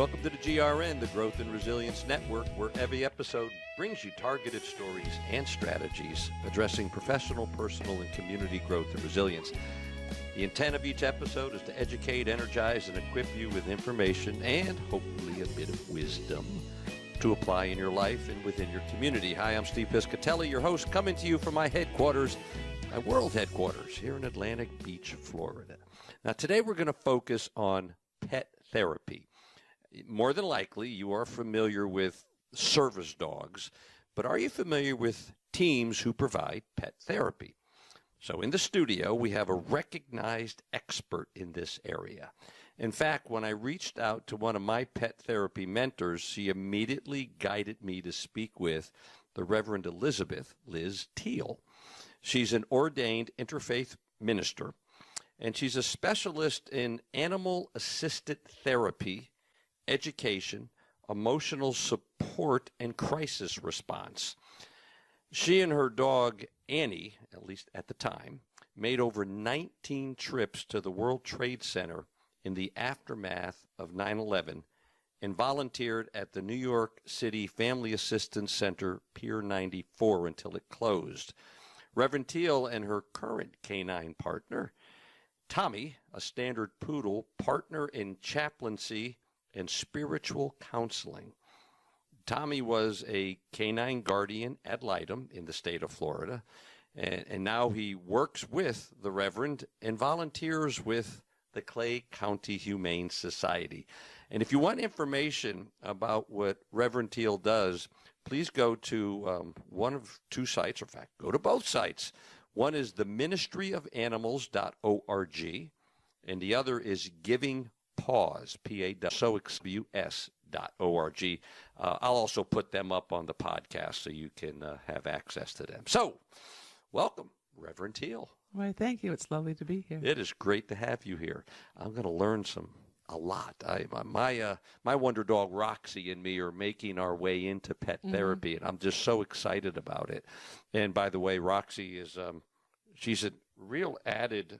Welcome to the GRN, the Growth and Resilience Network, where every episode brings you targeted stories and strategies addressing professional, personal, and community growth and resilience. The intent of each episode is to educate, energize, and equip you with information and hopefully a bit of wisdom to apply in your life and within your community. Hi, I'm Steve Piscitelli, your host, coming to you from my headquarters, my world headquarters here in Atlantic Beach, Florida. Now, today we're going to focus on pet therapy. More than likely, you are familiar with service dogs, but are you familiar with teams who provide pet therapy? So in the studio, we have a recognized expert in this area. In fact, when I reached out to one of my pet therapy mentors, she immediately guided me to speak with the Reverend Elizabeth Teal. She's an ordained interfaith minister, and she's a specialist in animal-assisted therapy, education, emotional support, and crisis response. She and her dog, Annie, at least at the time, made over 19 trips to the World Trade Center in the aftermath of 9/11 and volunteered at the New York City Family Assistance Center, Pier 94, until it closed. Reverend Teal and her current canine partner, Tommy, a standard poodle, partner in chaplaincy and spiritual counseling. Tommy was a canine guardian ad litem in the state of Florida, and now he works with the Reverend and volunteers with the Clay County Humane Society. And if you want information about what Reverend Teal does, please go to one of two sites, or in fact, go to both sites. One is the ministryofanimals.org, and the other is Giving Pause, PAWS.org. I'll also put them up on the podcast so you can have access to them. So, welcome, Reverend Teal. Well, thank you. It's lovely to be here. It is great to have you here. I'm going to learn a lot. My wonder dog Roxy and me are making our way into pet therapy, and I'm just so excited about it. And by the way, Roxy is she's a real added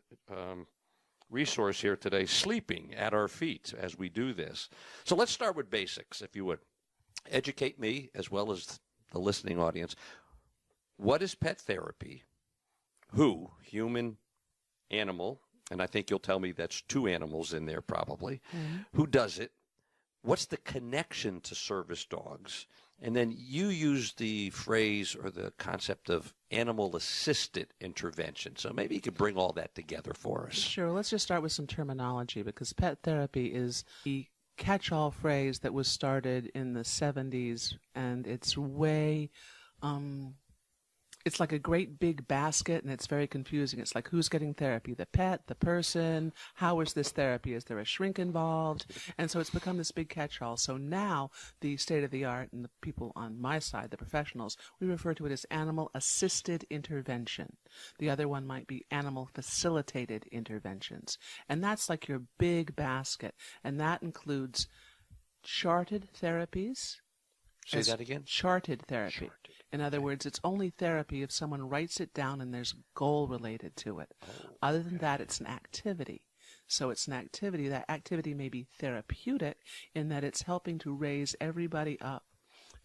resource here today, sleeping at our feet as we do this. So let's start with basics, if you would. Educate me as well as the listening audience. What is pet therapy? Who? Human, animal, and I think you'll tell me that's two animals in there probably. Who does it? What's the connection to service dogs? And then you use the phrase or the concept of animal-assisted intervention. So maybe you could bring all that together for us. Sure. Let's just start with some terminology, because pet therapy is the catch-all phrase that was started in the 70s, and it's it's like a great big basket, and it's very confusing. It's like, who's getting therapy? The pet, the person? How is this therapy? Is there a shrink involved? And so it's become this big catch-all. So now the state-of-the-art and the people on my side, the professionals, we refer to it as animal-assisted intervention. The other one might be animal-facilitated interventions. And that's like your big basket. And that includes charted therapies. Say that again? Charted therapy. In other words, it's only therapy if someone writes it down and there's a goal related to it. Other than that, it's an activity. So it's an activity. That activity may be therapeutic in that it's helping to raise everybody up.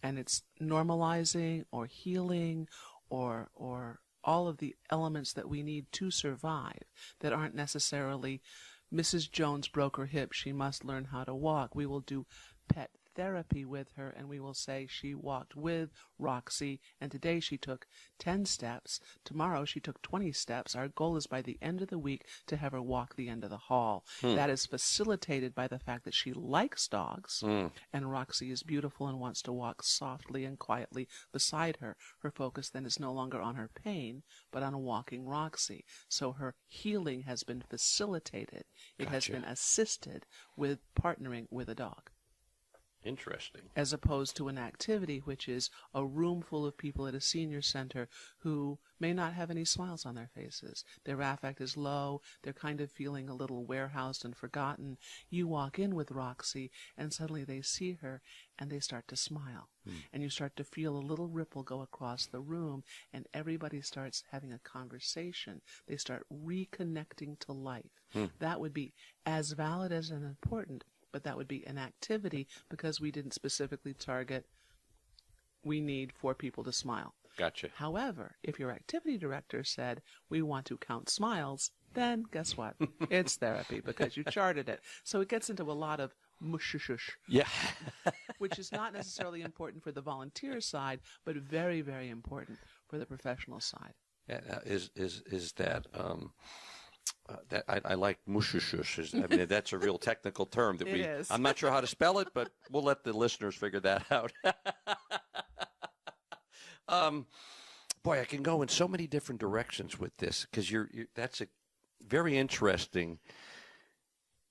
And it's normalizing or healing or all of the elements that we need to survive that aren't necessarily Mrs. Jones broke her hip, she must learn how to walk. We will do pet therapy with her, and we will say she walked with Roxy, and today she took 10 steps. Tomorrow she took 20 steps. Our goal is by the end of the week to have her walk the end of the hall. That is facilitated by the fact that she likes dogs, and Roxy is beautiful and wants to walk softly and quietly beside her. Her focus then is no longer on her pain, but on walking Roxy. So her healing has been facilitated. It has been assisted with partnering with a dog. Interesting. As opposed to an activity which is a room full of people at a senior center who may not have any smiles on their faces. Their affect is low. They're kind of feeling a little warehoused and forgotten. You walk in with Roxy, and suddenly they see her, and they start to smile. And you start to feel a little ripple go across the room, and everybody starts having a conversation. They start reconnecting to life. That would be as valid as and important but that would be an activity because we didn't specifically target, we need 4 people to smile. Gotcha. However, if your activity director said, we want to count smiles, then guess what? It's therapy because you charted it. So it gets into a lot of mush-shush, Yeah. which is not necessarily important for the volunteer side, but very, very important for the professional side. Is that that I like mushushush. I mean, that's a real technical term that It is. I'm not sure how to spell it, but we'll let the listeners figure that out. Boy, I can go in so many different directions with this because that's a very interesting.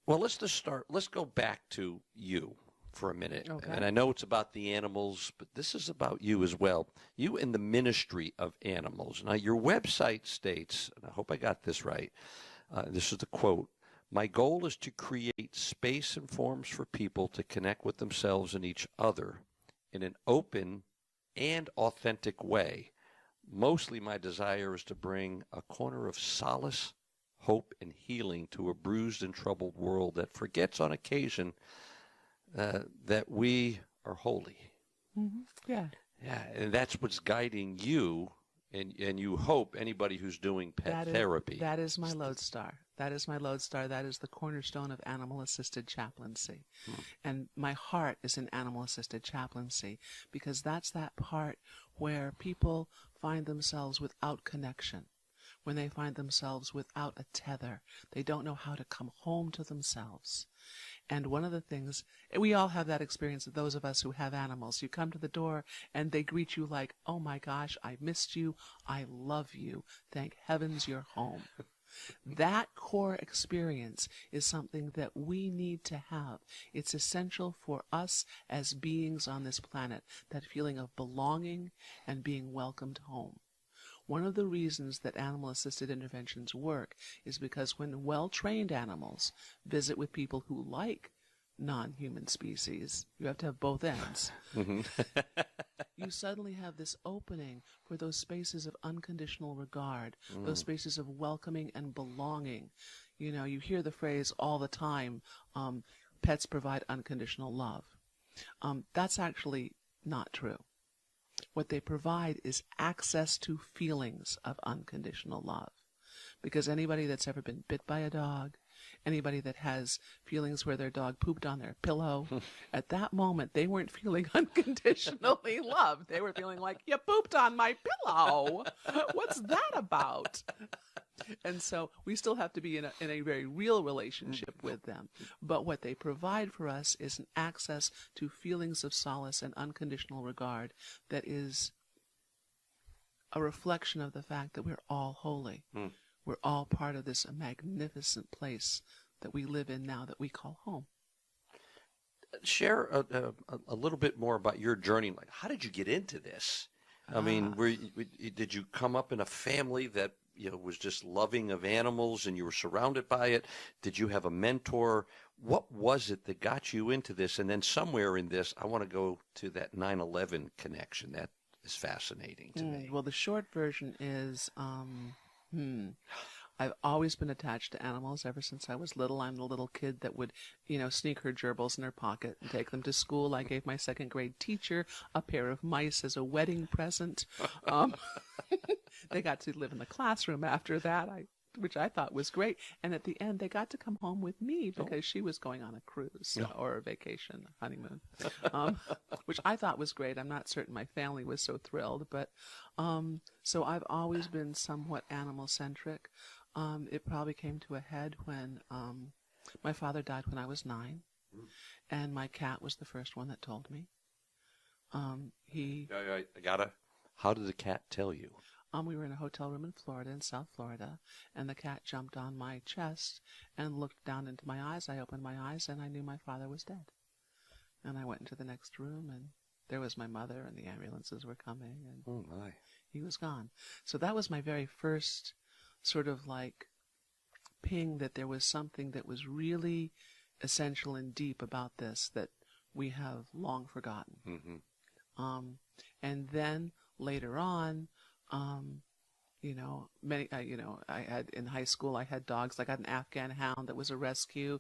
Well, let's just start. Let's go back to you for a minute. Okay. And I know it's about the animals, but this is about you as well. You in the ministry of animals. Now, your website states, and I hope I got this right, this is the quote, "My goal is to create space and forms for people to connect with themselves and each other in an open and authentic way. Mostly my desire is to bring a corner of solace, hope, and healing to a bruised and troubled world that forgets on occasion that we are holy." Mm-hmm. Yeah. Yeah, and that's what's guiding you, and you hope anybody who's doing pet therapy. That is my lodestar. That is my lodestar. That is the cornerstone of animal-assisted chaplaincy. And my heart is in animal-assisted chaplaincy because that's that part where people find themselves without connection, when they find themselves without a tether. They don't know how to come home to themselves. And one of the things, we all have that experience, those of us who have animals. You come to the door and they greet you like, "Oh my gosh, I missed you. I love you. Thank heavens you're home." That core experience is something that we need to have. It's essential for us as beings on this planet, that feeling of belonging and being welcomed home. One of the reasons that animal-assisted interventions work is because when well-trained animals visit with people who like non-human species, you have to have both ends. You suddenly have this opening for those spaces of unconditional regard, those spaces of welcoming and belonging. You know, you hear the phrase all the time, pets provide unconditional love. That's actually not true. What they provide is access to feelings of unconditional love. Because anybody that's ever been bit by a dog, anybody that has feelings where their dog pooped on their pillow, at that moment they weren't feeling unconditionally loved. They were feeling like, "You pooped on my pillow. What's that about?" And so we still have to be in a very real relationship with them. But what they provide for us is an access to feelings of solace and unconditional regard that is a reflection of the fact that we're all holy. We're all part of this magnificent place that we live in now that we call home. Share a little bit more about your journey. Like, how did you get into this? I mean, did you come up in a family that was just loving of animals and you were surrounded by it? Did you have a mentor? What was it that got you into this? And then somewhere in this, I want to go to that 9/11 connection. That is fascinating to me. Well, the short version is, I've always been attached to animals ever since I was little. I'm the little kid that would, sneak her gerbils in her pocket and take them to school. I gave my second grade teacher a pair of mice as a wedding present. They got to live in the classroom after that, which I thought was great. And at the end, they got to come home with me because she was going on a cruise or a vacation, honeymoon, which I thought was great. I'm not certain my family was so thrilled, but so I've always been somewhat animal-centric. It probably came to a head when my father died when I was 9, and my cat was the first one that told me. How did the cat tell you? We were in a hotel room in Florida, in South Florida, and the cat jumped on my chest and looked down into my eyes. I opened my eyes, and I knew my father was dead. And I went into the next room, and there was my mother, and the ambulances were coming, and he was gone. So that was my very first sort of like ping that there was something that was really essential and deep about this that we have long forgotten. And then later on, I had in high school, I had dogs. I got an Afghan hound that was a rescue,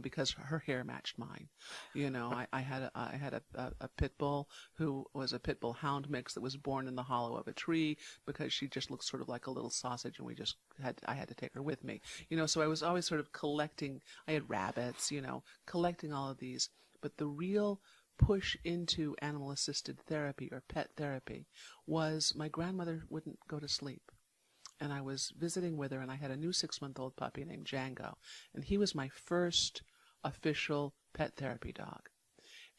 because her hair matched mine. I had a pit bull who was a pit bull hound mix that was born in the hollow of a tree because she just looked sort of like a little sausage, and I had to take her with me. So I was always sort of collecting. I had rabbits, collecting all of these. But the real push into animal-assisted therapy or pet therapy was my grandmother wouldn't go to sleep. And I was visiting with her, and I had a new 6-month-old puppy named Django. And he was my first official pet therapy dog.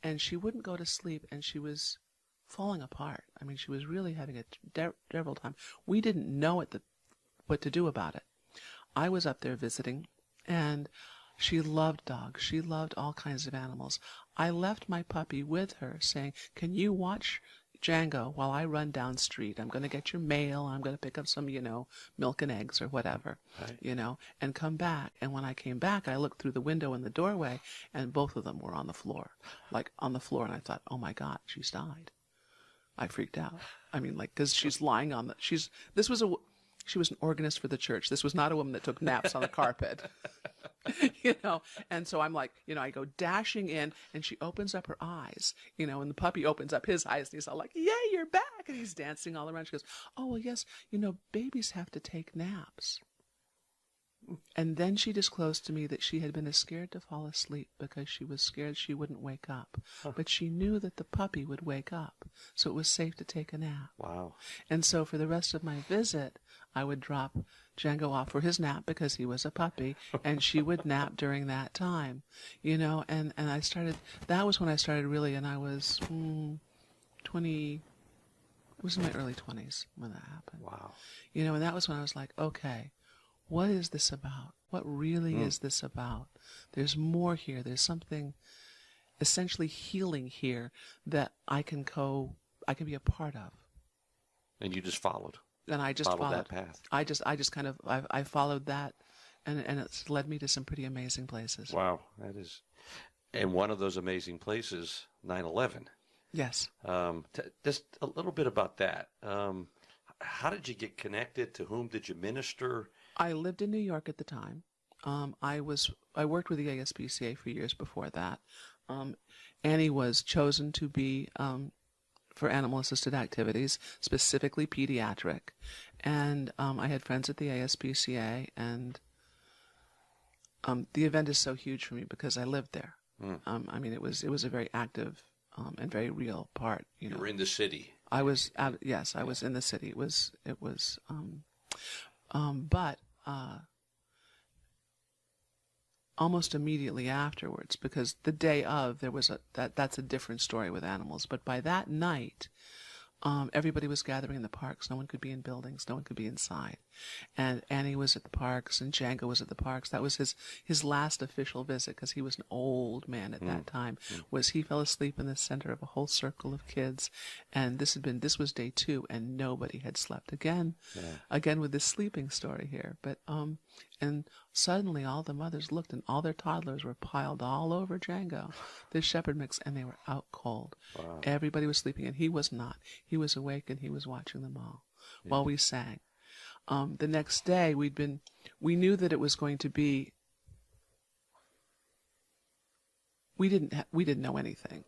And she wouldn't go to sleep, and she was falling apart. I mean, she was really having a terrible time. We didn't know what to do about it. I was up there visiting, and she loved dogs. She loved all kinds of animals. I left my puppy with her saying, can you watch Django while I run down street? I'm going to get your mail. I'm going to pick up some, milk and eggs or whatever, right. And come back. And when I came back, I looked through the window in the doorway, and both of them were on the floor. And I thought, oh my God, she's died. I freaked out. I mean, because she's lying on she was an organist for the church. This was not a woman that took naps on the carpet. And so I'm like, I go dashing in, and she opens up her eyes, and the puppy opens up his eyes, and he's all like, yay, you're back. And he's dancing all around. She goes, oh, well, yes, babies have to take naps. And then she disclosed to me that she had been scared to fall asleep because she was scared she wouldn't wake up. Huh. But she knew that the puppy would wake up, so it was safe to take a nap. Wow. And so for the rest of my visit, I would drop Django off for his nap because he was a puppy, and she would nap during that time, and that was when I started really, and I was 20, it was in my early 20s when that happened. Wow. And that was when I was like, okay, what is this about? What really is this about? There's more here. There's something essentially healing here that I can be a part of. And you just followed. And I just followed that path. I followed that, and it's led me to some pretty amazing places. Wow, that is, and one of those amazing places, 9/11. Yes. Just a little bit about that. How did you get connected? To whom did you minister? I lived in New York at the time. I worked with the ASPCA for years before that. Annie was chosen to be for animal-assisted activities, specifically pediatric. And I had friends at the ASPCA, and the event is so huge for me because I lived there. I mean, it was a very active and very real part. You were in the city. I was, yes, I was in the city. But almost immediately afterwards, because the day of, there was that's a different story with animals. But by that night, everybody was gathering in the parks. No one could be in buildings. No one could be inside. And Annie was at the parks, and Django was at the parks. That was his last official visit, because he was an old man at that time. Was he fell asleep in the center of a whole circle of kids, and this was day 2, and nobody had slept again. Yeah. Again with this sleeping story here, but and suddenly all the mothers looked, and all their toddlers were piled all over Django, this shepherd mix, and they were out cold. Wow. Everybody was sleeping, and he was not. He was awake, and he was watching them all while we sang. The next day, we knew that it was going to be, we didn't know anything.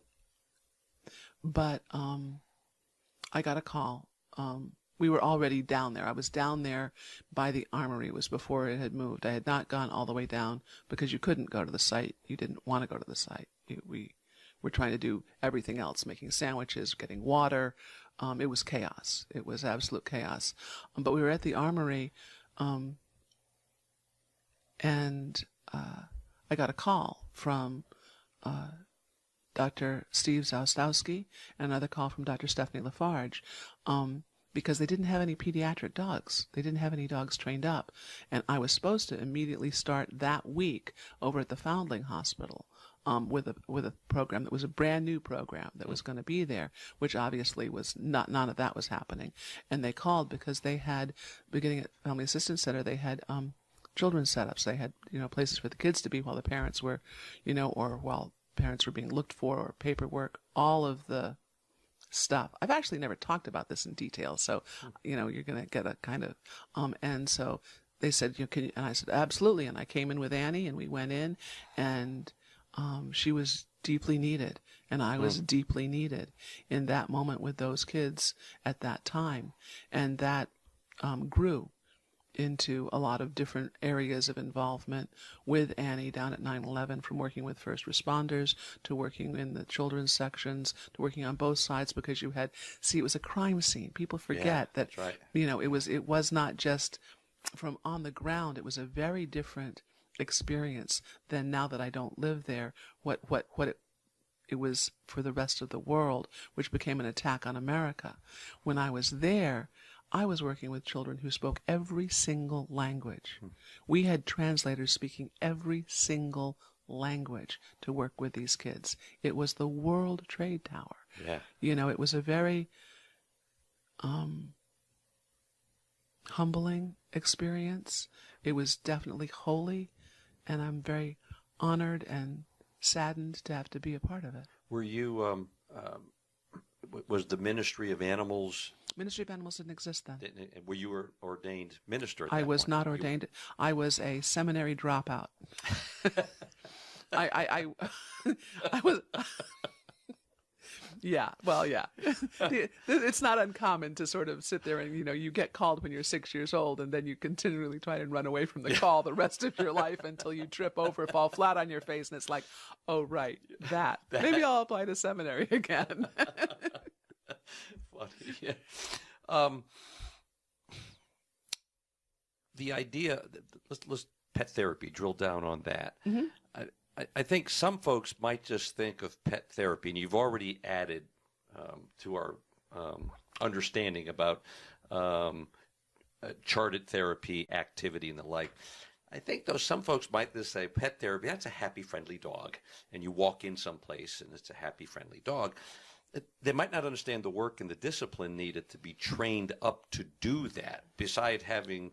But I got a call. We were already down there. I was down there by the armory. It was before it had moved. I had not gone all the way down because you couldn't go to the site. You didn't want to go to the site. We were trying to do everything else, making sandwiches, getting water. It was chaos. It was absolute chaos. But we were at the armory, and I got a call from Dr. Steve Zaustowski and another call from Dr. Stephanie Lafarge, because they didn't have any pediatric dogs. They didn't have any dogs trained up. And I was supposed to immediately start that week over at the Foundling Hospital with a program that was a brand new program that was going to be there, which obviously was not, none of that was happening. And they called because they had, beginning at Family Assistance Center, they had children's setups. They had, places for the kids to be while the parents were, or while parents were being looked for, or paperwork, all of the stuff. I've actually never talked about this in detail, so, you're going to get a kind of, and so they said, can you, and I said, absolutely. And I came in with Annie, and we went in, and she was deeply needed, and I was deeply needed in that moment with those kids at that time. And that grew into a lot of different areas of involvement with Annie down at 9/11, from working with first responders to working in the children's sections to working on both sides, because it was a crime scene. People forget that, that's right. It was not just from on the ground. It was a very different experience than, now that I don't live there, what it was for the rest of the world, which became an attack on America. When I was there, I was working with children who spoke every single language. We had translators speaking every single language to work with these kids. It was the World Trade Tower. Yeah. It was a very humbling experience. It was definitely holy, and I'm very honored and saddened to have to be a part of it. Were you, was the Ministry of Animals... Ministry of Animals didn't exist then. Were you ordained minister at that I was point? not ordained. I was a seminary dropout. I was... Yeah, well, yeah. It's not uncommon to sort of sit there and, you get called when you're 6 years old, and then you continually try and run away from the call the rest of your life until you trip over, fall flat on your face, and it's like, oh, right, that. Maybe I'll apply to seminary again. Funny, yeah. The idea, let's pet therapy, drill down on that. Mm-hmm. I think some folks might just think of pet therapy, and you've already added to our understanding about charted therapy, activity, and the like. I think, though, some folks might just say pet therapy, that's a happy, friendly dog, and you walk in someplace and it's a happy, friendly dog. They might not understand the work and the discipline needed to be trained up to do that, beside having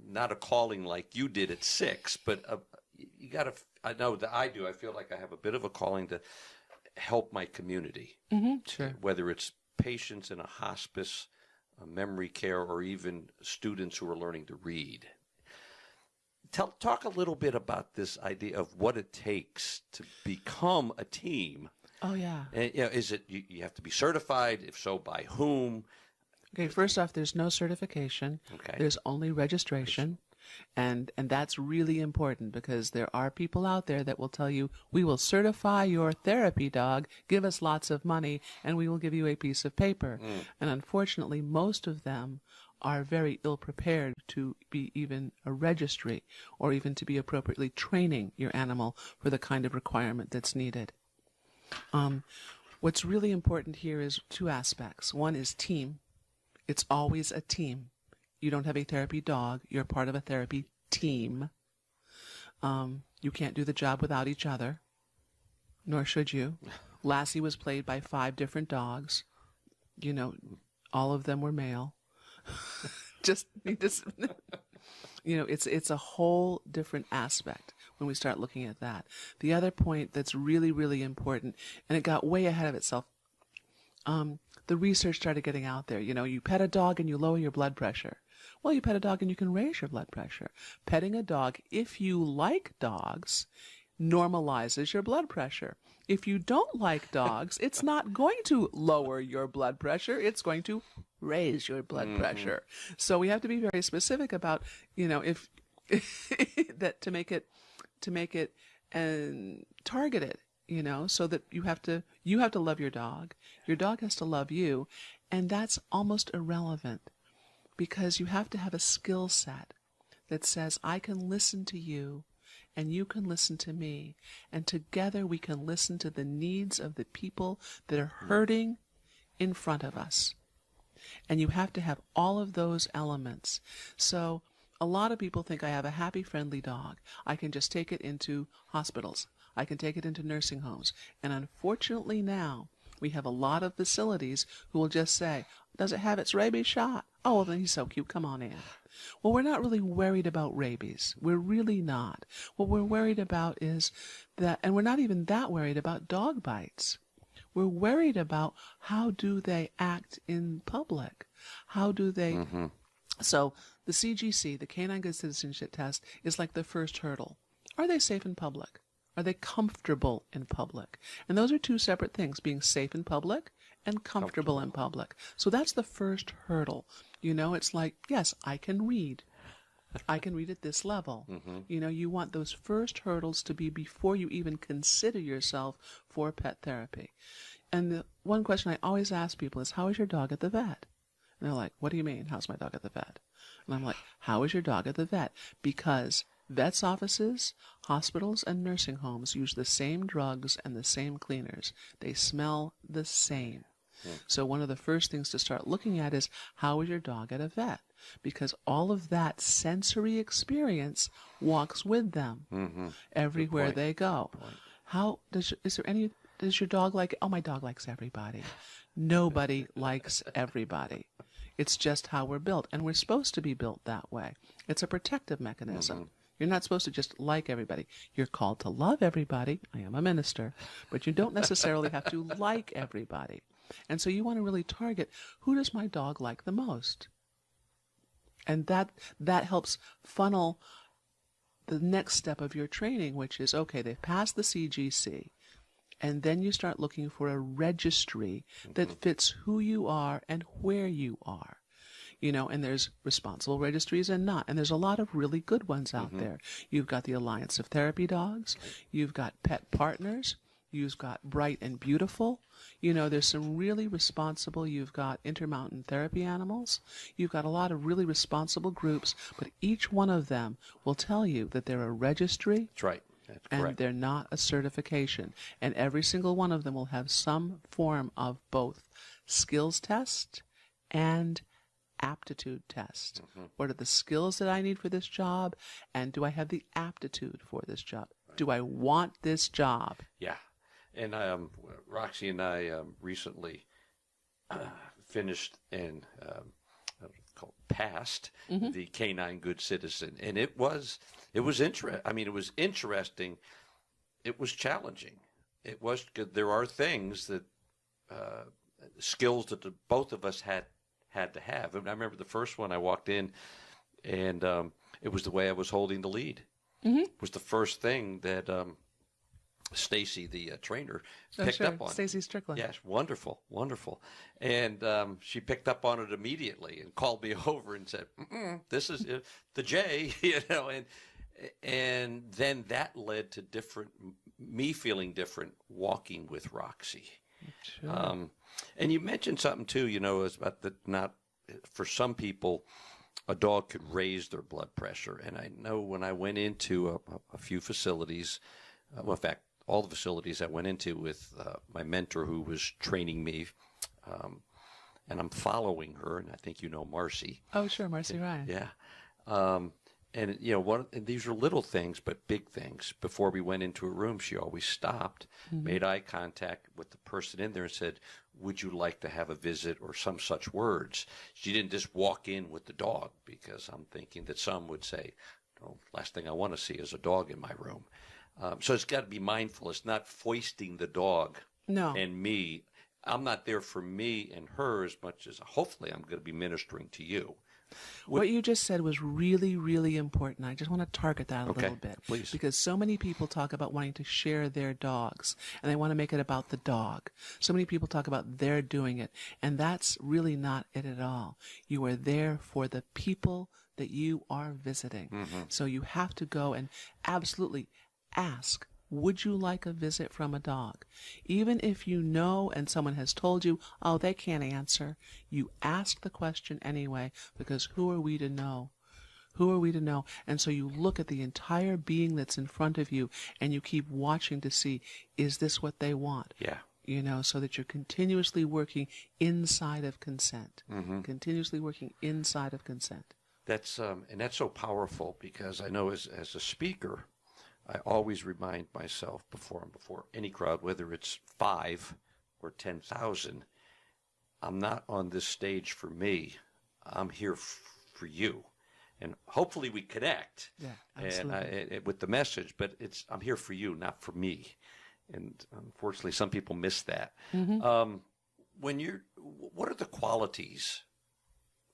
not a calling like you did at 6, but you got to, I know that I do, I feel like I have a bit of a calling to help my community. Mm-hmm, sure. Whether it's patients in a hospice, memory care, or even students who are learning to read. Talk a little bit about this idea of what it takes to become a team. Oh, yeah. And, is it you have to be certified? If so, by whom? Okay, first off, there's no certification. Okay. There's only registration. And that's really important, because there are people out there that will tell you, we will certify your therapy dog, give us lots of money, and we will give you a piece of paper. And unfortunately, most of them are very ill-prepared to be even a registry, or even to be appropriately training your animal for the kind of requirement that's needed. What's really important here is 2 aspects. One is team. It's always a team. You don't have a therapy dog. You're part of a therapy team. You can't do the job without each other, nor should you. Lassie was played by 5 different dogs. All of them were male. It's a whole different aspect when we start looking at that. The other point that's really, really important, and it got way ahead of itself, the research started getting out there. You pet a dog and you lower your blood pressure. Well, you pet a dog and you can raise your blood pressure. Petting a dog, if you like dogs, normalizes your blood pressure. If you don't like dogs, it's not going to lower your blood pressure. It's going to raise your blood pressure. So we have to be very specific about, if that to make it and target it, so that you have to love your dog. Your dog has to love you, and that's almost irrelevant, because you have to have a skill set that says, I can listen to you and you can listen to me, and together we can listen to the needs of the people that are hurting in front of us. And you have to have all of those elements. So a lot of people think, I have a happy, friendly dog. I can just take it into hospitals. I can take it into nursing homes. And unfortunately now, we have a lot of facilities who will just say, does it have its rabies shot? Oh, well, then he's so cute. Come on in. Well, we're not really worried about rabies. We're really not. What we're worried about is that, and we're not even that worried about dog bites. We're worried about how do they act in public? How do they... So the CGC, the Canine Good Citizenship Test, is like the first hurdle. Are they safe in public? Are they comfortable in public? And those are two separate things, being safe in public and comfortable in public. So that's the first hurdle. You know, it's like, yes, I can read. I can read at this level. You know, you want those first hurdles to be before you even consider yourself for pet therapy. And the one question I always ask people is, how is your dog at the vet? And they're like, what do you mean, how's my dog at the vet? And I'm like, how is your dog at the vet? Because vets' offices, hospitals, and nursing homes use the same drugs and the same cleaners. They smell the same. So one of the first things to start looking at is, how is your dog at a vet? Because all of that sensory experience walks with them everywhere they go. How does your dog like? Oh, my dog likes everybody. Nobody likes everybody. It's just how we're built, and we're supposed to be built that way. It's a protective mechanism. You're not supposed to just like everybody. You're called to love everybody. I am a minister, but you don't necessarily have to like everybody. And so you want to really target, who does my dog like the most? And that helps funnel the next step of your training, which is, okay, they've passed the CGC. And then you start looking for a registry that fits who you are and where you are. You know, and there's responsible registries and not. And there's a lot of really good ones out there. You've got the Alliance of Therapy Dogs. You've got Pet Partners. You've got Bright and Beautiful. You know, there's some really responsible. You've got Intermountain Therapy Animals. You've got a lot of really responsible groups, but each one of them will tell you that they're a registry. That's right. That's and correct. They're not a certification. And every single one of them will have some form of both skills test and aptitude test. What are the skills that I need for this job? And do I have the aptitude for this job? Do I want this job? Yeah. And Roxy and I recently finished and passed the Canine Good Citizen, and it was interesting. I mean, it was interesting. It was challenging. It was good. There are things that skills that both of us had to have. And I remember the first one I walked in, and it was the way I was holding the lead. It was the first thing that Stacy, the trainer, picked up on. Stacy Strickland. Yes, wonderful, wonderful. And she picked up on it immediately and called me over and said, "This is the J," you know. And then that led to me feeling different walking with Roxy. Sure. And you mentioned something too, you know, is about for some people, a dog could raise their blood pressure. And I know when I went into a few facilities, well, in fact, all the facilities I went into with my mentor who was training me, and I'm following her, and I think you know Marcy. Oh, sure, Marcy Ryan. Yeah. And, you know, and these are little things, but big things. Before we went into a room, she always stopped, made eye contact with the person in there and said, "Would you like to have a visit?" or some such words. She didn't just walk in with the dog, because I'm thinking that some would say, "Oh, last thing I want to see is a dog in my room." So it's got to be mindful. It's not foisting the dog and me. I'm not there for me and her as much as hopefully I'm going to be ministering to you. What you just said was really, really important. I just want to target that a little bit. Please. Because so many people talk about wanting to share their dogs, and they want to make it about the dog. So many people talk about they're doing it, and that's really not it at all. You are there for the people that you are visiting. So you have to go and absolutely ask, would you like a visit from a dog? Even if you know and someone has told you, oh, they can't answer, you ask the question anyway, because who are we to know? Who are we to know? And so you look at the entire being that's in front of you, and you keep watching to see, is this what they want? Yeah. You know, so that you're continuously working inside of consent. Continuously working inside of consent. That's and that's so powerful, because I know as a speaker, I always remind myself before any crowd, whether it's 5 or 10,000, I'm not on this stage for me. I'm here for you, and hopefully we connect. Yeah, absolutely. And with the message. But I'm here for you, not for me. And unfortunately, some people miss that. Mm-hmm. What are the qualities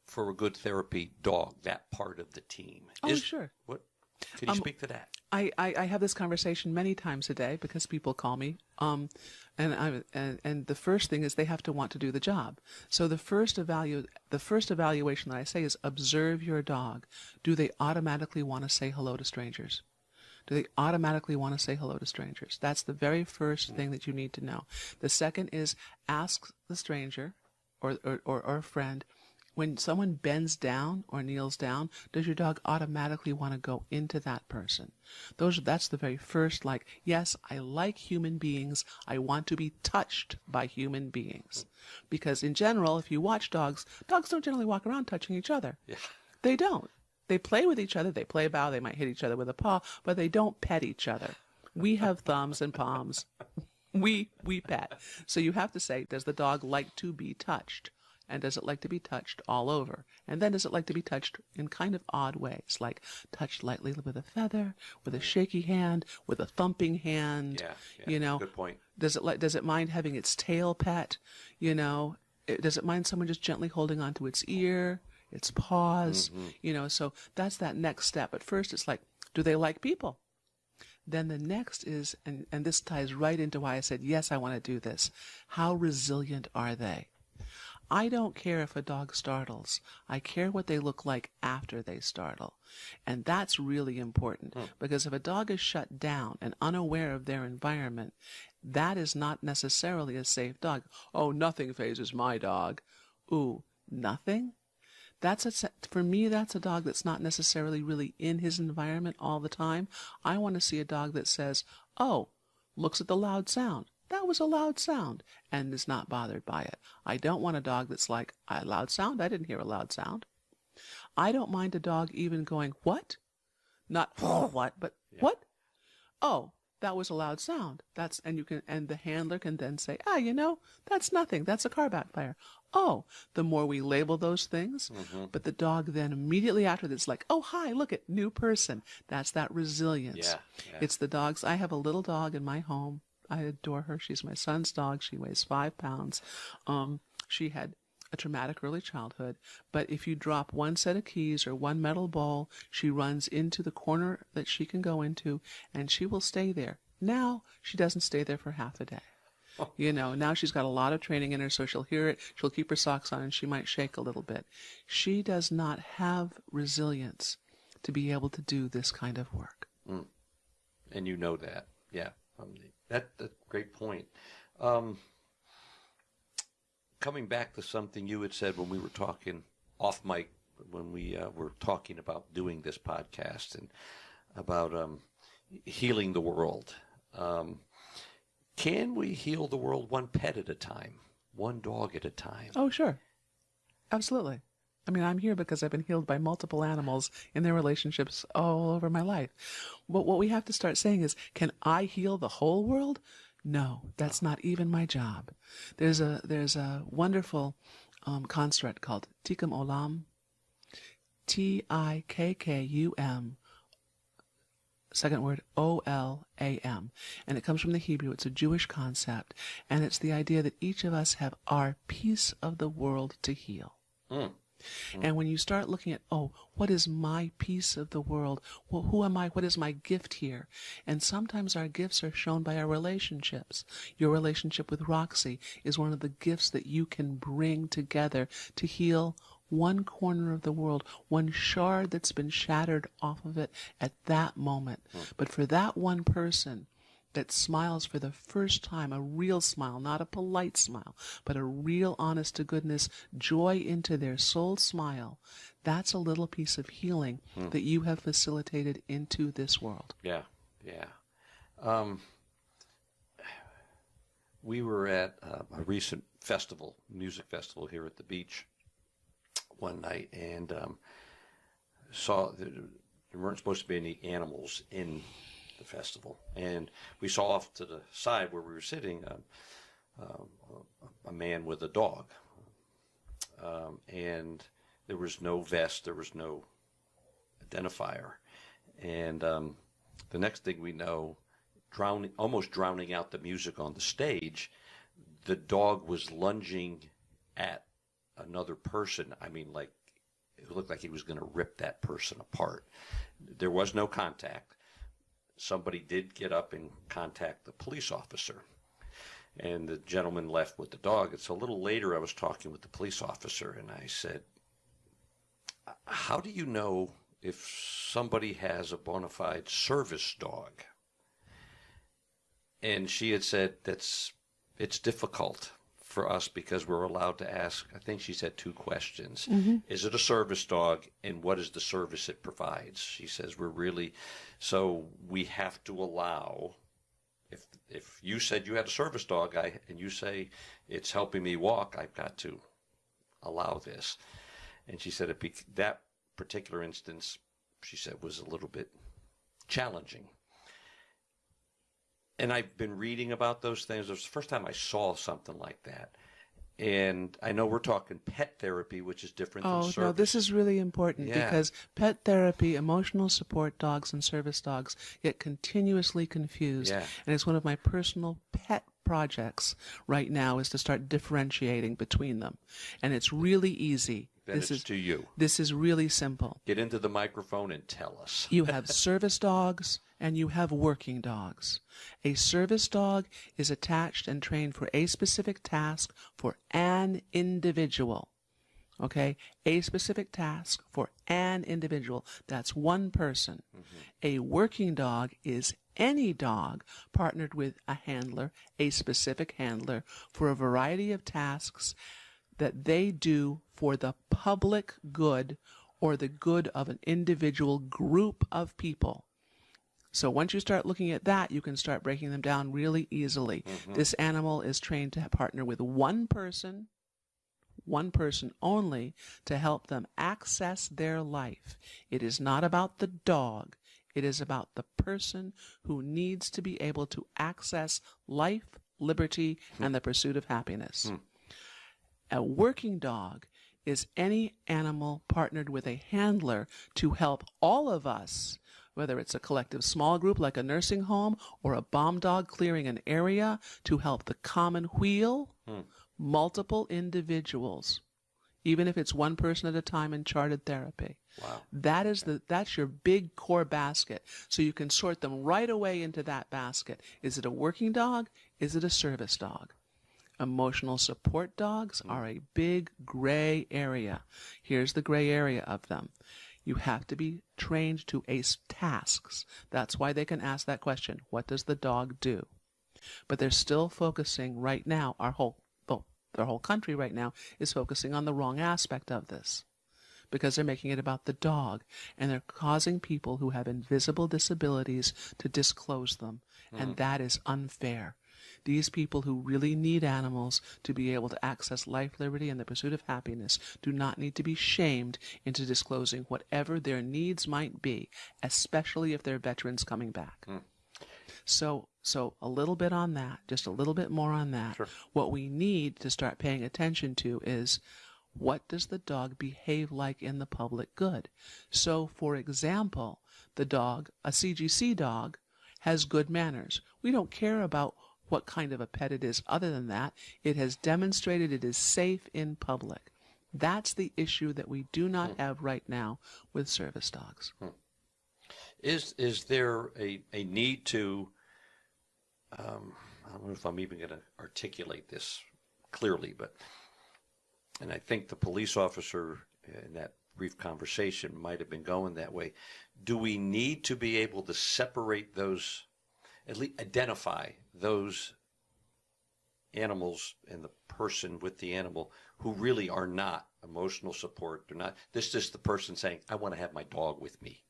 for a good therapy dog, that part of the team? Oh, sure. What? Can you speak to that? I have this conversation many times a day because people call me, and the first thing is they have to want to do the job. So the first evaluation that I say is observe your dog. Do they automatically want to say hello to strangers? Do they automatically want to say hello to strangers? That's the very first thing that you need to know. The second is ask the stranger or a friend, when someone bends down or kneels down, does your dog automatically want to go into that person? That's the very first, like, yes, I like human beings. I want to be touched by human beings. Because in general, if you watch dogs don't generally walk around touching each other. Yeah. They don't. They play with each other. They play about. They might hit each other with a paw, but they don't pet each other. We have thumbs and palms. We pet. So you have to say, does the dog like to be touched? And does it like to be touched all over? And then does it like to be touched in kind of odd ways, like touched lightly with a feather, with a shaky hand, with a thumping hand? Yeah. Good point. Does it mind having its tail pet? Does it mind someone just gently holding onto its ear, its paws? Mm-hmm. So that's that next step. At first, it's like, do they like people? Then the next is, and this ties right into why I said, yes, I want to do this. How resilient are they? I don't care if a dog startles. I care what they look like after they startle. And that's really important because if a dog is shut down and unaware of their environment, that is not necessarily a safe dog. Oh, nothing phases my dog. Ooh, nothing? For me, that's a dog that's not necessarily really in his environment all the time. I want to see a dog that says, oh, looks at the loud sound. That was a loud sound, and is not bothered by it. I don't want a dog that's like, a loud sound? I didn't hear a loud sound. I don't mind a dog even going, what? Not what, but what? Oh, that was a loud sound. And the handler can then say, that's nothing. That's a car backfire. Oh, the more we label those things, but the dog then immediately after that's like, oh, hi, look at new person. That's that resilience. Yeah. It's the dogs. I have a little dog in my home. I adore her. She's my son's dog. She weighs 5 pounds. She had a traumatic early childhood, but if you drop one set of keys or one metal ball, she runs into the corner that she can go into, and she will stay there. Now, she doesn't stay there for half a day. Now she's got a lot of training in her, so she'll hear it, she'll keep her socks on, and she might shake a little bit. She does not have resilience to be able to do this kind of work. And you know that, yeah. That's a great point. Coming back to something you had said when we were talking off mic, when we were talking about doing this podcast and about healing the world. Can we heal the world one pet at a time, one dog at a time? Oh, sure. Absolutely. I mean, I'm here because I've been healed by multiple animals in their relationships all over my life. But what we have to start saying is, can I heal the whole world? No, that's not even my job. There's a wonderful construct called Tikkun Olam, Tikkum, second word, O-L-A-M. And it comes from the Hebrew. It's a Jewish concept. And it's the idea that each of us have our piece of the world to heal. And when you start looking at, what is my piece of the world? Well, who am I? What is my gift here? And sometimes our gifts are shown by our relationships. Your relationship with Roxy is one of the gifts that you can bring together to heal one corner of the world, one shard that's been shattered off of it at that moment. But for that one person that smiles for the first time, a real smile, not a polite smile, but a real honest to goodness joy into their soul smile, that's a little piece of healing that you have facilitated into this world. Yeah. We were at a recent music festival here at the beach one night, and saw that there weren't supposed to be any animals in the festival, and we saw off to the side where we were sitting a man with a dog, and there was no vest, there was no identifier, and the next thing we know, almost drowning out the music on the stage, the dog was lunging at another person. I mean, like, it looked like he was going to rip that person apart. There was no contact. Somebody did get up and contact the police officer, and the gentleman left with the dog. It's a little later I was talking with the police officer, and I said, how do you know if somebody has a bona fide service dog? And she had said it's difficult for us because we're allowed to ask, I think she said, 2 questions. Mm-hmm. Is it a service dog, and what is the service it provides? She says so we have to allow, if you said you had a service dog and you say it's helping me walk, I've got to allow this. And she said that particular instance, she said, was a little bit challenging. And I've been reading about those things. It was the first time I saw something like that. And I know we're talking pet therapy, which is different than service. Oh, no, this is really important because pet therapy, emotional support dogs, and service dogs get continuously confused. Yeah. And it's one of my personal pet projects right now is to start differentiating between them. And it's really easy. To you. This is really simple. Get into the microphone and tell us. You have service dogs and you have working dogs. A service dog is attached and trained for a specific task for an individual. Okay? A specific task for an individual. That's one person. Mm-hmm. A working dog is any dog partnered with a handler, a specific handler, for a variety of tasks that they do for the public good or the good of an individual group of people. So once you start looking at that, you can start breaking them down really easily. Mm-hmm. This animal is trained to partner with one person only, to help them access their life. It is not about the dog. It is about the person who needs to be able to access life, liberty, and the pursuit of happiness. A working dog is any animal partnered with a handler to help all of us, whether it's a collective small group like a nursing home or a bomb dog clearing an area, to help the common wheel, multiple individuals, even if it's one person at a time in charted therapy. Wow. That's your big core basket. So you can sort them right away into that basket. Is it a working dog? Is it a service dog? Emotional support dogs are a big gray area. Here's the gray area of them. You have to be trained to ace tasks. That's why they can ask that question, what does the dog do? But they're still focusing right now, their whole country right now is focusing on the wrong aspect of this, because they're making it about the dog, and they're causing people who have invisible disabilities to disclose them, and that is unfair. These people who really need animals to be able to access life, liberty, and the pursuit of happiness do not need to be shamed into disclosing whatever their needs might be, especially if they're veterans coming back. So a little bit on that, just a little bit more on that. Sure. What we need to start paying attention to is, what does the dog behave like in the public good? So, for example, the dog, a CGC dog, has good manners. We don't care about what kind of a pet it is other than that. It has demonstrated it is safe in public. That's the issue that we do not have right now with service dogs. Is there a need to, I don't know if I'm even going to articulate this clearly, and I think the police officer in that brief conversation might have been going that way. Do we need to be able to separate those, at least identify those animals and the person with the animal who really are not emotional support? They're not. This is the person saying, I want to have my dog with me.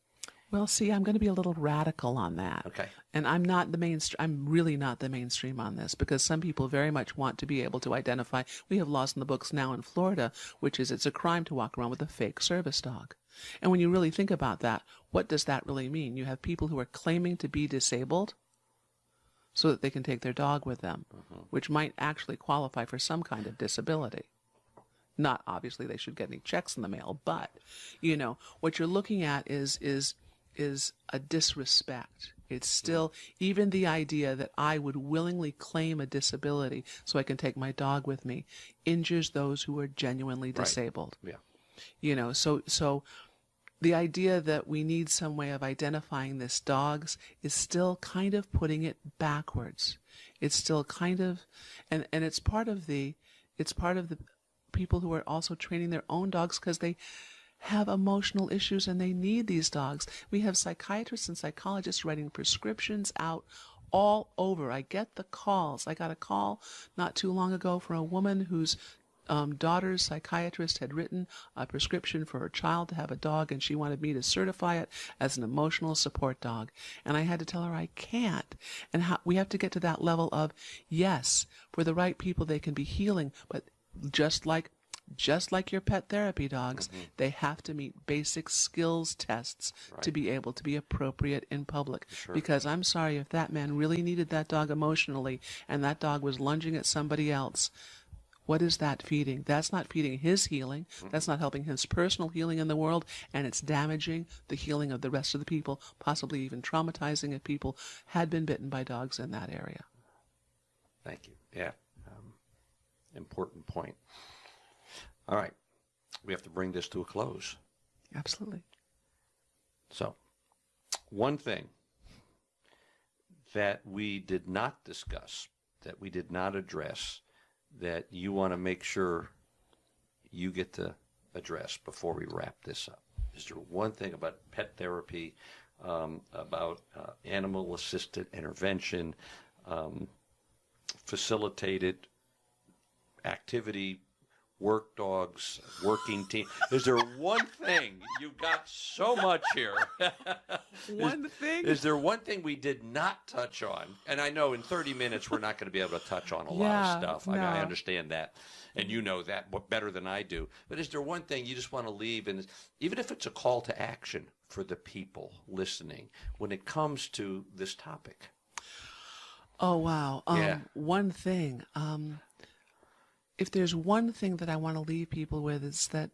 Well, see, I'm going to be a little radical on that. Okay. And I'm not the mainstream. I'm really not the mainstream on this, because some people very much want to be able to identify. We have laws in the books now in Florida, which is it's a crime to walk around with a fake service dog. And when you really think about that, what does that really mean? You have people who are claiming to be disabled so that they can take their dog with them, which might actually qualify for some kind of disability. Not obviously they should get any checks in the mail, but, what you're looking at is a disrespect. It's still, even the idea that I would willingly claim a disability so I can take my dog with me injures those who are genuinely disabled. Yeah. You know, so the idea that we need some way of identifying this dogs is still kind of putting it backwards. It's still kind of, and it's part of the people who are also training their own dogs because they have emotional issues and they need these dogs. We have psychiatrists and psychologists writing prescriptions out all over. I get the calls. I got a call not too long ago from a woman whose daughter's psychiatrist had written a prescription for her child to have a dog, and she wanted me to certify it as an emotional support dog. And I had to tell her I can't. And we have to get to that level of, yes, for the right people they can be healing, but just like your pet therapy dogs, they have to meet basic skills tests to be able to be appropriate in public. Sure. Because I'm sorry, if that man really needed that dog emotionally and that dog was lunging at somebody else, what is that feeding? That's not feeding his healing. That's not helping his personal healing in the world, and it's damaging the healing of the rest of the people, possibly even traumatizing if people had been bitten by dogs in that area. Thank you. Yeah. Important point. All right. We have to bring this to a close. Absolutely. So, one thing that we did not discuss, that we did not address, that you want to make sure you get to address before we wrap this up? Is there one thing about pet therapy, about animal-assisted intervention, facilitated activity, work dogs, working team? Is there one thing? You've got so much here. One thing? Is there one thing we did not touch on? And I know in 30 minutes we're not going to be able to touch on a lot of stuff. I mean, I understand that. And you know that better than I do. But is there one thing you just want to leave, and even if it's a call to action for the people listening when it comes to this topic? Oh, wow. One thing. If there's one thing that I want to leave people with, is that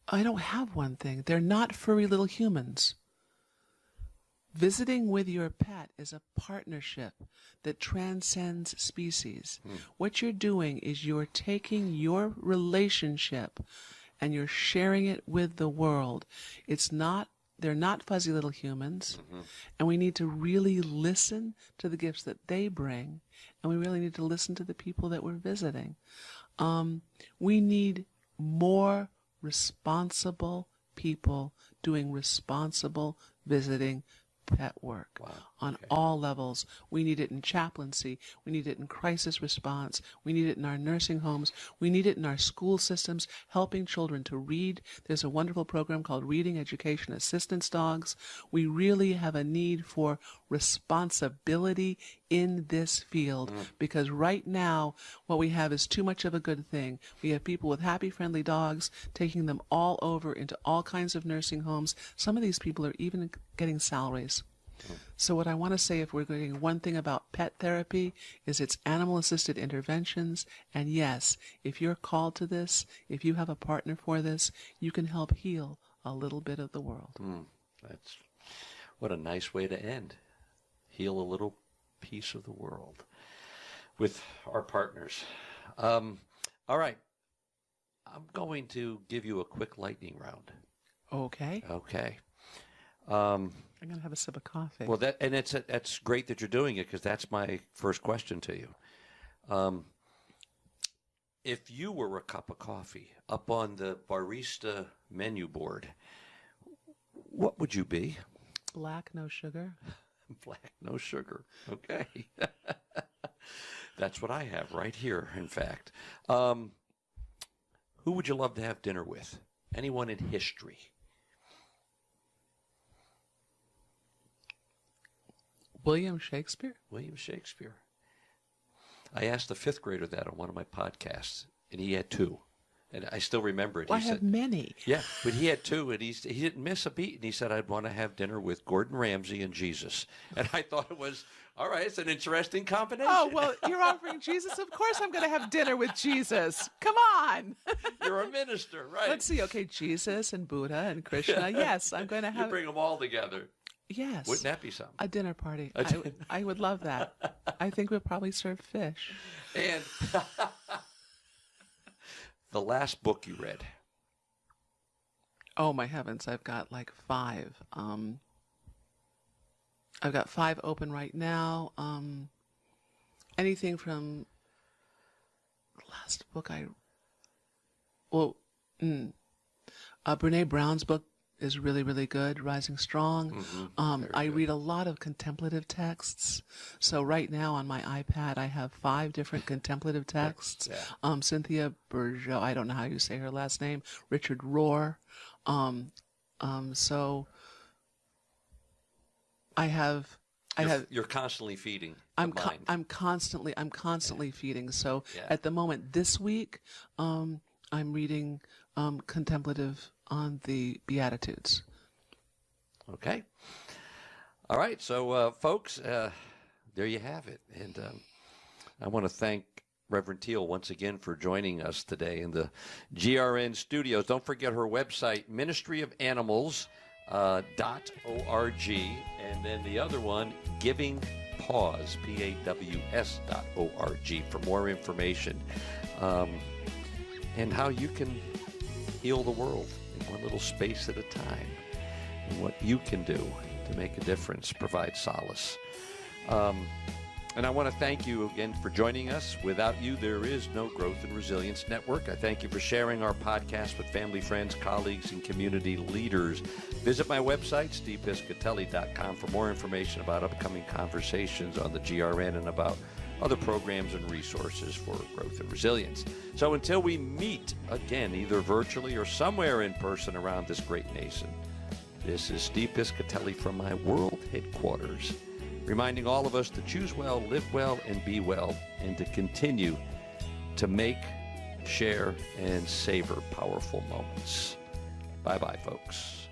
I don't have one thing. They're not furry little humans. Visiting with your pet is a partnership that transcends species. What you're doing is you're taking your relationship and you're sharing it with the world. They're not fuzzy little humans, and we need to really listen to the gifts that they bring, and we really need to listen to the people that we're visiting. We need more responsible people doing responsible visiting pet work on all levels. We need it in chaplaincy. We need it in crisis response. We need it in our nursing homes. We need it in our school systems, helping children to read. There's a wonderful program called Reading Education Assistance Dogs. We really have a need for responsibility in this field, because right now what we have is too much of a good thing. We have people with happy, friendly dogs taking them all over into all kinds of nursing homes. Some of these people are even getting salaries. So what I want to say, if we're getting one thing about pet therapy, is it's animal-assisted interventions. And yes, if you're called to this, if you have a partner for this, you can help heal a little bit of the world. That's what a nice way to end. Heal a little piece of the world with our partners. All right. I'm going to give you a quick lightning round. Okay. I'm going to have a sip of coffee. Well, that's great that you're doing it, because that's my first question to you. If you were a cup of coffee up on the barista menu board, what would you be? Black, no sugar. Black, no sugar. Okay. That's what I have right here, in fact. Who would you love to have dinner with? Anyone in history? William Shakespeare? William Shakespeare. I asked a fifth grader that on one of my podcasts, and he had two. And I still remember it. Well, I have many. Yeah, but he had two, and he didn't miss a beat. And he said, I'd want to have dinner with Gordon Ramsay and Jesus. And I thought it was, all right, it's an interesting combination. Oh, well, you're offering Jesus? Of course I'm going to have dinner with Jesus. Come on. You're a minister, right? Let's see. Okay, Jesus and Buddha and Krishna. Yes, I'm going to have. You bring them all together. Yes. Wouldn't that be something? A dinner party. I would love that. I think we'll probably serve fish. And the last book you read. Oh, my heavens. I've got like 5. I've got 5 open right now. Anything from the last book Brene Brown's book is really, really good, Rising Strong. Mm-hmm. I read a lot of contemplative texts. So right now on my iPad, I have 5 different contemplative texts. Yeah. Cynthia Bourgeois, I don't know how you say her last name, Richard Rohr. So you're constantly feeding the mind. I'm constantly feeding. So Yeah. at the moment this week, I'm reading contemplative on the Beatitudes. Okay. All right. So, folks, there you have it. And I want to thank Reverend Teal once again for joining us today in the GRN studios. Don't forget her website, ministryofanimals.org. And then the other one, Giving Pause, PAWS.org, for more information and how you can heal the world in one little space at a time, and what you can do to make a difference, provide solace. And I want to thank you again for joining us. Without you, there is no Growth and Resilience Network. I thank you for sharing our podcast with family, friends, colleagues, and community leaders. Visit my website, stevepiscitelli.com, for more information about upcoming conversations on the GRN and about other programs and resources for growth and resilience. So until we meet again, either virtually or somewhere in person around this great nation, this is Steve Piscitelli from my world headquarters, reminding all of us to choose well, live well, and be well, and to continue to make, share, and savor powerful moments. Bye-bye, folks.